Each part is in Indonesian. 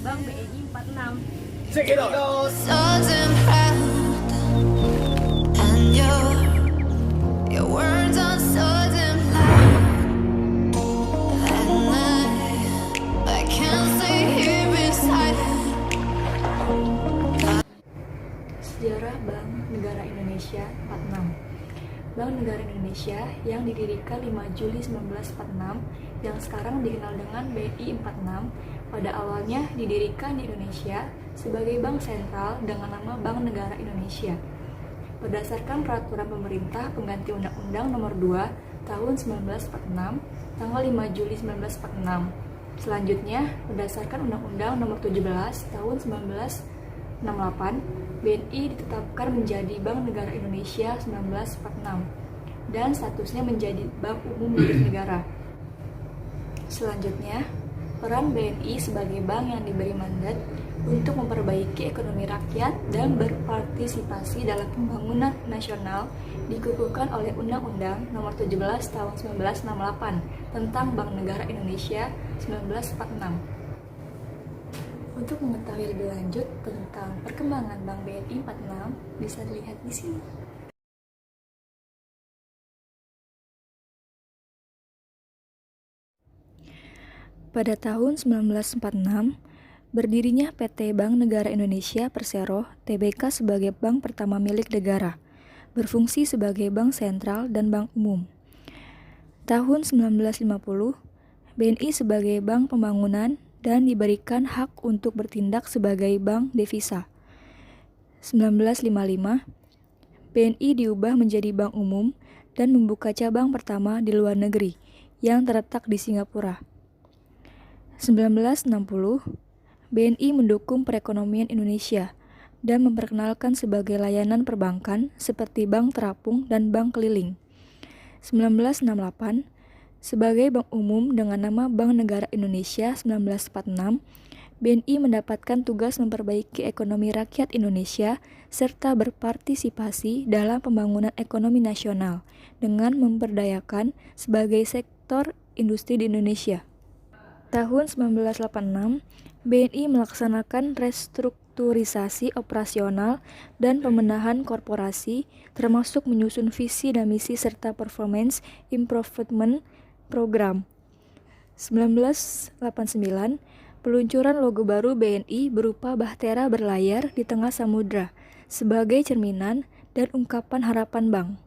Bank BNI 46. Seguidos. So damn proud, and your words are so damn loud, and I can't stay here in silence. Sejarah Bank Negara Indonesia 46. Bank Negara Indonesia yang didirikan 5 Juli 1946 yang sekarang dikenal dengan BNI 46 pada awalnya didirikan di Indonesia sebagai bank sentral dengan nama Bank Negara Indonesia. Berdasarkan peraturan pemerintah pengganti Undang-Undang Nomor 2 Tahun 1946 tanggal 5 Juli 1946. Selanjutnya, berdasarkan Undang-Undang Nomor 17 Tahun 1968, BNI ditetapkan menjadi Bank Negara Indonesia 1946 dan statusnya menjadi Bank Umum milik negara. Selanjutnya, peran BNI sebagai bank yang diberi mandat untuk memperbaiki ekonomi rakyat dan berpartisipasi dalam pembangunan nasional dikukuhkan oleh Undang-Undang Nomor 17 Tahun 1968 tentang Bank Negara Indonesia 1946. Untuk mengetahui lebih lanjut tentang perkembangan Bank BNI 46 bisa dilihat di sini. Pada tahun 1946, berdirinya PT Bank Negara Indonesia Persero Tbk sebagai bank pertama milik negara, berfungsi sebagai bank sentral dan bank umum. Tahun 1950, BNI sebagai bank pembangunan dan diberikan hak untuk bertindak sebagai bank devisa. 1955, BNI diubah menjadi bank umum dan membuka cabang pertama di luar negeri yang terletak di Singapura. 1960, BNI mendukung perekonomian Indonesia dan memperkenalkan sebagai layanan perbankan seperti bank terapung dan bank keliling. 1968, sebagai bank umum dengan nama Bank Negara Indonesia 1946, BNI mendapatkan tugas memperbaiki ekonomi rakyat Indonesia serta berpartisipasi dalam pembangunan ekonomi nasional dengan memberdayakan sebagai sektor industri di Indonesia. Tahun 1986, BNI melaksanakan restrukturisasi operasional dan pembenahan korporasi, termasuk menyusun visi dan misi serta performance improvement program. 1989, peluncuran logo baru BNI berupa bahtera berlayar di tengah samudra sebagai cerminan dan ungkapan harapan bank.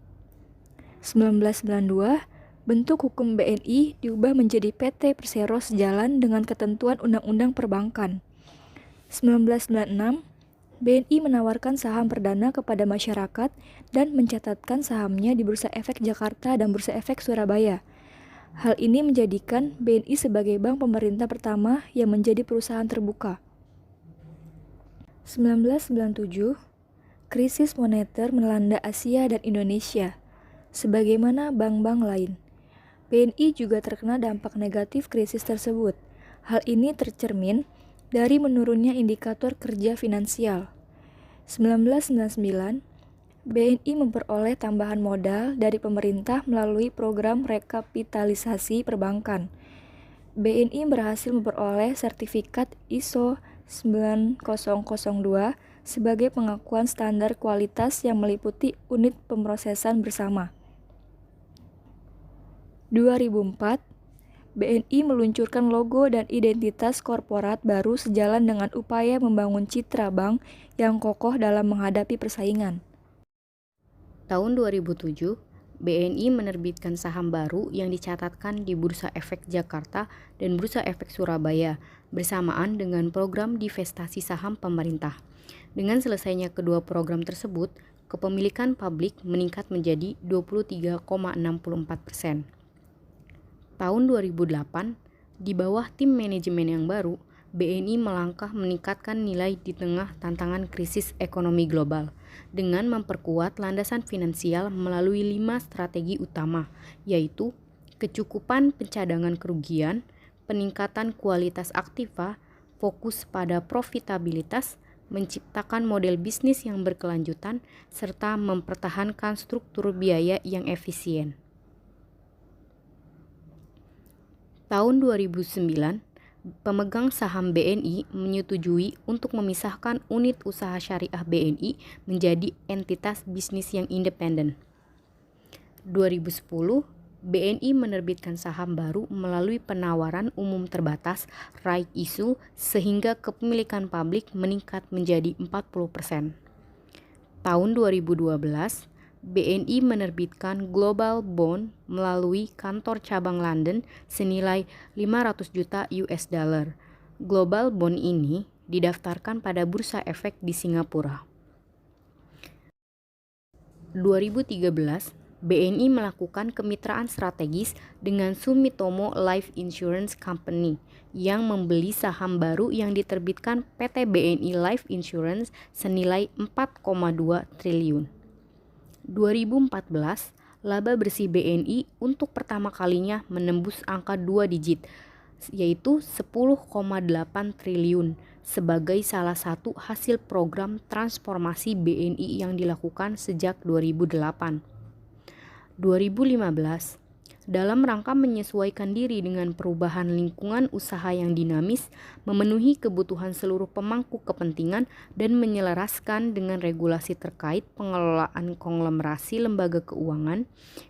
1992, bentuk hukum BNI diubah menjadi PT Persero sejalan dengan ketentuan Undang-Undang Perbankan. 1996, BNI menawarkan saham perdana kepada masyarakat dan mencatatkan sahamnya di Bursa Efek Jakarta dan Bursa Efek Surabaya. Hal ini menjadikan BNI sebagai bank pemerintah pertama yang menjadi perusahaan terbuka. 1997, krisis moneter melanda Asia dan Indonesia. Sebagaimana bank-bank lain, BNI juga terkena dampak negatif krisis tersebut. Hal ini tercermin dari menurunnya indikator kerja finansial. 1999, BNI memperoleh tambahan modal dari pemerintah melalui program rekapitalisasi perbankan. BNI berhasil memperoleh sertifikat ISO 9002 sebagai pengakuan standar kualitas yang meliputi unit pemrosesan bersama. 2004, BNI meluncurkan logo dan identitas korporat baru sejalan dengan upaya membangun citra bank yang kokoh dalam menghadapi persaingan. Tahun 2007, BNI menerbitkan saham baru yang dicatatkan di Bursa Efek Jakarta dan Bursa Efek Surabaya bersamaan dengan program divestasi saham pemerintah. Dengan selesainya kedua program tersebut, kepemilikan publik meningkat menjadi 23,64%. Tahun 2008, di bawah tim manajemen yang baru, BNI melangkah meningkatkan nilai di tengah tantangan krisis ekonomi global dengan memperkuat landasan finansial melalui 5 strategi utama, yaitu kecukupan pencadangan kerugian, peningkatan kualitas aktiva, fokus pada profitabilitas, menciptakan model bisnis yang berkelanjutan, serta mempertahankan struktur biaya yang efisien. Tahun 2009, pemegang saham BNI menyetujui untuk memisahkan unit usaha syariah BNI menjadi entitas bisnis yang independen. 2010, BNI menerbitkan saham baru melalui penawaran umum terbatas right issue sehingga kepemilikan publik meningkat menjadi 40%. Tahun 2012, BNI menerbitkan Global Bond melalui kantor cabang London senilai 500 juta US dollar. Global Bond ini didaftarkan pada Bursa Efek di Singapura. 2013, BNI melakukan kemitraan strategis dengan Sumitomo Life Insurance Company yang membeli saham baru yang diterbitkan PT BNI Life Insurance senilai 4,2 triliun. 2014, laba bersih BNI untuk pertama kalinya menembus angka 2 digit, yaitu 10,8 triliun sebagai salah satu hasil program transformasi BNI yang dilakukan sejak 2008. 2015, dalam rangka menyesuaikan diri dengan perubahan lingkungan usaha yang dinamis, memenuhi kebutuhan seluruh pemangku kepentingan, dan menyelaraskan dengan regulasi terkait pengelolaan konglomerasi lembaga keuangan,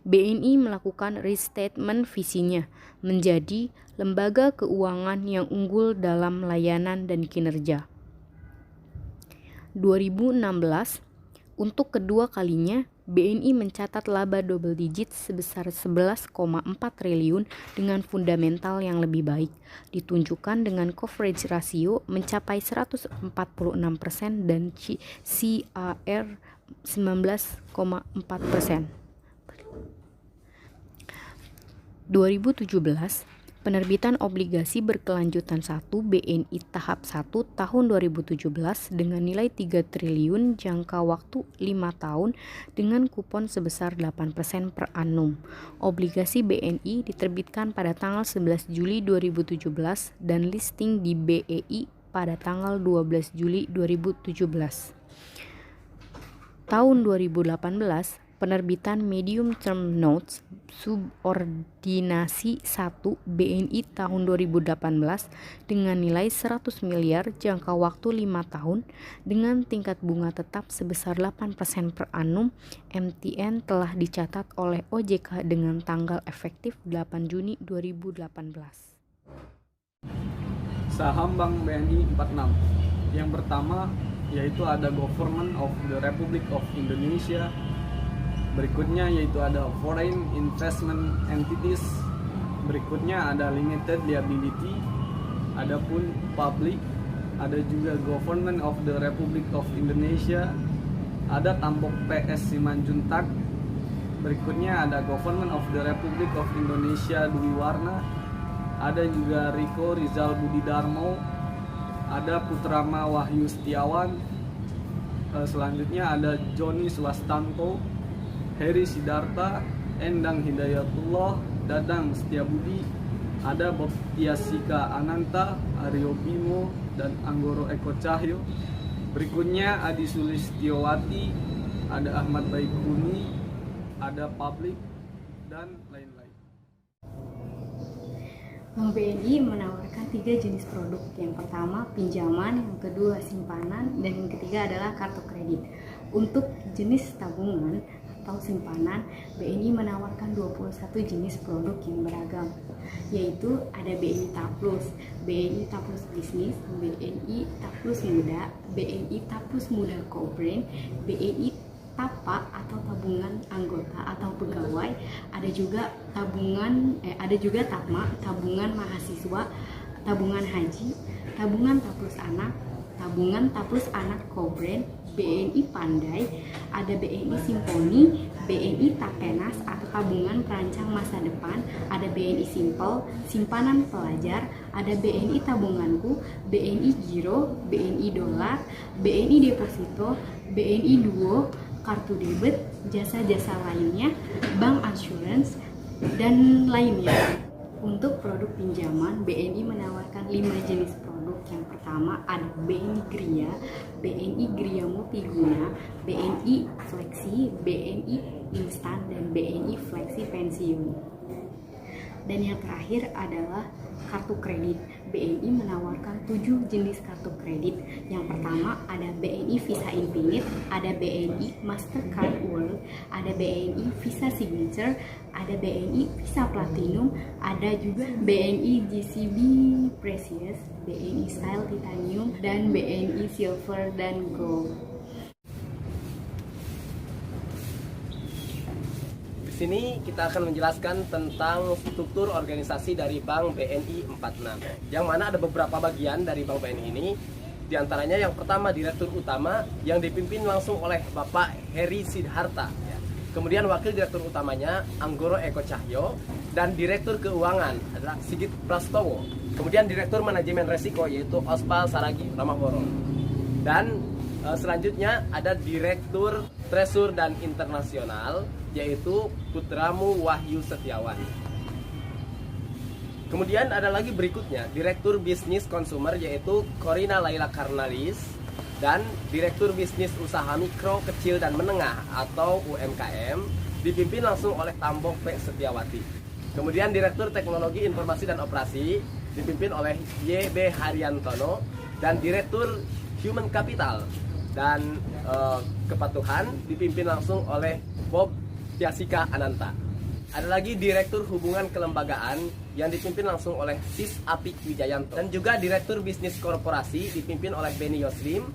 BNI melakukan restatement visinya menjadi lembaga keuangan yang unggul dalam layanan dan kinerja. 2016, untuk kedua kalinya, BNI mencatat laba double digit sebesar 11,4 triliun dengan fundamental yang lebih baik, ditunjukkan dengan coverage ratio mencapai 146% dan CAR 19,4%. 2017, penerbitan obligasi berkelanjutan 1 BNI tahap 1 tahun 2017 dengan nilai 3 triliun jangka waktu 5 tahun dengan kupon sebesar 8% per annum. Obligasi BNI diterbitkan pada tanggal 11 Juli 2017 dan listing di BEI pada tanggal 12 Juli 2017. Tahun 2018, penerbitan medium term notes subordinasi 1 BNI tahun 2018 dengan nilai 100 miliar jangka waktu 5 tahun dengan tingkat bunga tetap sebesar 8% per annum MTN telah dicatat oleh OJK dengan tanggal efektif 8 Juni 2018. Saham Bank BNI 46. Yang pertama yaitu ada Government of the Republic of Indonesia. Berikutnya yaitu ada Foreign Investment Entities. Berikutnya ada Limited Liability. Adapun Public, ada juga Government of the Republic of Indonesia. Ada Tambok PS Simanjuntak. Berikutnya ada Government of the Republic of Indonesia Dwi Warna. Ada juga Riko Rizal Budidarmo. Ada Putrama Wahyu Setiawan. Selanjutnya ada Joni Swastanto, Heri Sidarta, Endang Hidayatullah, Dadang Setiabudi, ada Baptiasika Ananta, Aryo Bimo, dan Anggoro Eko Cahyo. Berikutnya Adi Sulistiowati, ada Ahmad Baikuni, ada Public, dan lain-lain. Bank BNI menawarkan 3 jenis produk. Yang pertama pinjaman, yang kedua simpanan, dan yang ketiga adalah kartu kredit. Untuk jenis tabungan atau simpanan, BNI menawarkan 21 jenis produk yang beragam, yaitu ada BNI Taplus, BNI Taplus Bisnis, BNI Taplus Muda, BNI Taplus Muda Co-Brand, BNI Tapa atau tabungan anggota atau pegawai, ada juga Tapma, tabungan mahasiswa, tabungan haji, tabungan Taplus Anak, tabungan Taplus Anak Co-Brand, BNI Pandai, ada BNI Simponi, BNI Tapenas atau tabungan perancang masa depan, ada BNI Simple, simpanan pelajar, ada BNI Tabunganku, BNI Giro, BNI Dolar, BNI Deposito, BNI Duo, kartu debit, jasa-jasa lainnya, bank assurance, dan lainnya. Untuk produk pinjaman, BNI menawarkan 5 jenis produk. Yang pertama ada BNI Gria, BNI Gria Multiguna, BNI Fleksi, BNI Instan, dan BNI Fleksi Pensiun. Dan yang terakhir adalah kartu kredit. BNI menawarkan 7 jenis kartu kredit. Yang pertama ada BNI Visa Infinite, ada BNI Mastercard World, ada BNI Visa Signature, ada BNI Visa Platinum, ada juga BNI GCB Precious, BNI Style Titanium, dan BNI Silver dan Gold. Di sini kita akan menjelaskan tentang struktur organisasi dari Bank BNI 46, yang mana ada beberapa bagian dari Bank BNI ini. Di antaranya yang pertama Direktur Utama yang dipimpin langsung oleh Bapak Heri Sidharta. Kemudian Wakil Direktur Utamanya Anggoro Eko Cahyo, dan Direktur Keuangan adalah Sigit Prastowo. Kemudian Direktur Manajemen Resiko yaitu Ospal Saragi Ramahworo. Dan selanjutnya ada Direktur Treasure dan Internasional yaitu Putramu Wahyu Setiawan. Kemudian ada lagi berikutnya Direktur Bisnis Konsumer yaitu Korina Laila Karnalis, dan Direktur Bisnis Usaha Mikro, Kecil dan Menengah atau UMKM dipimpin langsung oleh Tambok P. Setiawati. Kemudian Direktur Teknologi Informasi dan Operasi dipimpin oleh YB Haryantono, dan Direktur Human Capital dan Kepatuhan dipimpin langsung oleh Bob Tiasika Ananta. Ada lagi Direktur Hubungan Kelembagaan yang dipimpin langsung oleh Sis Apik Wijayanto, dan juga Direktur Bisnis Korporasi dipimpin oleh Beni Yoslim,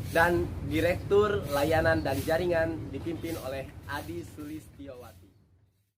dan Direktur Layanan dan Jaringan dipimpin oleh Adi Sulistiowati.